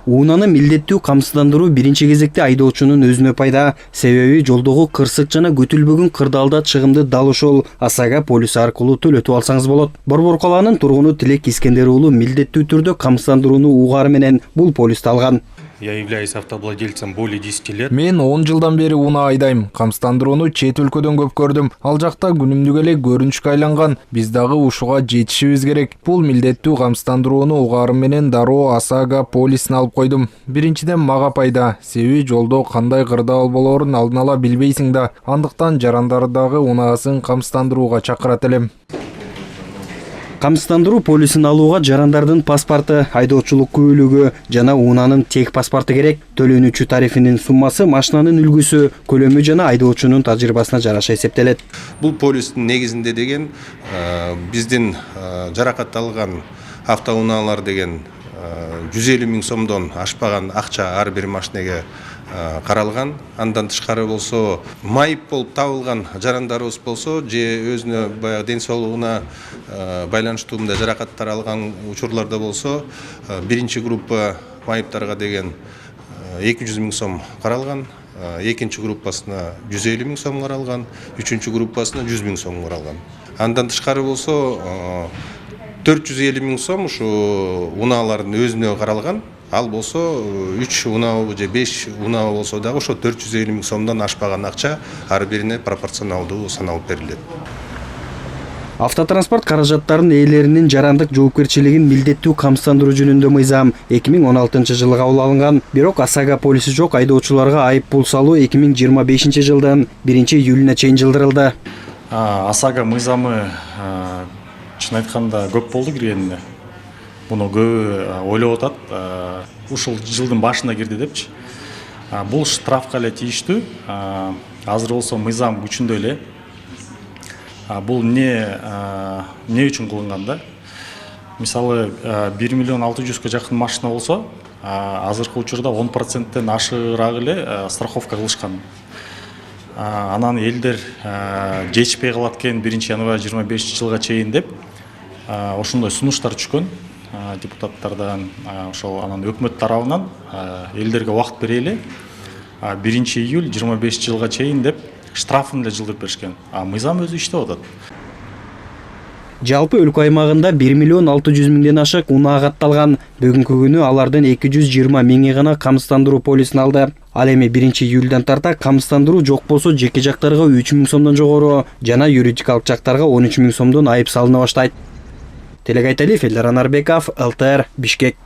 Уунаны милдеттүү камсыздандыруу биринчи кезекте айдоочунун өзүнө пайда. Себеби жолдогу кырсык жана күтүлбөгөн кырдаалда чыгымды дал ошол Асага полис аркылуу төлөтүп алсаңыз болот. Борбор калаанын тургуну Тилек Искендер уулу милдеттүү түрдө камсыздандырууну угаары менен бул полисти алган. Я являюсь автовладельцем более 10 лет. Мен 10 жылдан бери унаа айдайм. Камсыздандырууну чет өлкөдөн көп көрдүм. Ал жакта күнүмдүк эле көрүнүшкө айланган. Биз дагы ушуга жетишибиз керек. Бул милдеттүү камсыздандырууну угаары менен дароо Асага полисине алып койдум. Биринчиден мага пайда. Себеби жолдо кандай кырдаал болоорун алдын ала билбейсиң да. Андыктан жарандарды дагы унаасын камсыздандырууга чакырат элем. Камсыздандыруу полисин алууга жарандардын паспорту, айдоочулук күбөлүгү жана унаанын тек паспорту керек. Төлөнүүчү тарифинин суммасы машинанын үлгүсү, көлөмү жана айдоочунун тажрыйбасына жараша эсептелет. Бул полистин негизинде деген биздин жаракатталган автоунаалар деген 150 000 сомдон ашпаган акча ар бир машинеге каралган. Андан тышкары болсо майып болуп табылган жарандарыбыз болсо же өзүнө баягы ден соолугуна байланыштуу мындай жаракаттар алган учурларда болсо биринчи группа майыптарга деген 200 000 сом каралган, экинчи группасына 150 000 сом каралган, үчүнчү группасына 100 000 сом каралган. Андан тышкары болсо 450 000 сом ушу унаалардын өзүнө каралган. Ал болсо 3 унаабы же 5 унаабы болсо дагы ошо 450 000 сомдон ашпаган акча ар бирине пропорционалдуу саналып берилет. Автотранспорт каражаттарынын ээлеринин жарандык жоопкерчилигин милдеттүү камсыздандыруу жөнүндө мыйзам 2016 жылы кабыл алынган. Бирок Асага полиси жок айдоочуларга айып пул салуу 2025 жылдын 1-июлуна чейин жылдырылды. Асага мыйзамы чын айтканда көп болду киргенине. Буну көбү ойлоп атат. Ушул жылдын башында кирди депчи. Бул штрафка эле тийиштүү. Азыр болсо мыйзам күчүндө эле. Бул не үчүн кылынган да? Мисалы 1 миллион 600 жакын машина болсо, азыркы учурда 10%тен ашыраак эле страховка кылышкан. Анан элдер жетишпей калат экен 1 январь 25 жылга чейин деп ошондой сунуштар түшкөн депутаттардан. Ошол анан өкмөт тарабынан элдерге убакыт берели 1 июль 25 жылга чейин деп штрафын эле жылдырып беришкен. Мыйзам өзү иштеп атат. Жалпы өлкө аймагында 1 миллион 600 миңден ашык унаа катталган. Бүгүнкү күнү алардын 220 000 гана камсыздандыруу полисин алды. Ал эми 1 июлдан тарта камсыздандыруу жок болсо жеке жактарга 3 000 сомдон жогору жана юридикалык жактарга 13 000 сомдон айып салына баштайт. Телек Айталиев, Элдар Анарбеков, ЛТР, Бишкек.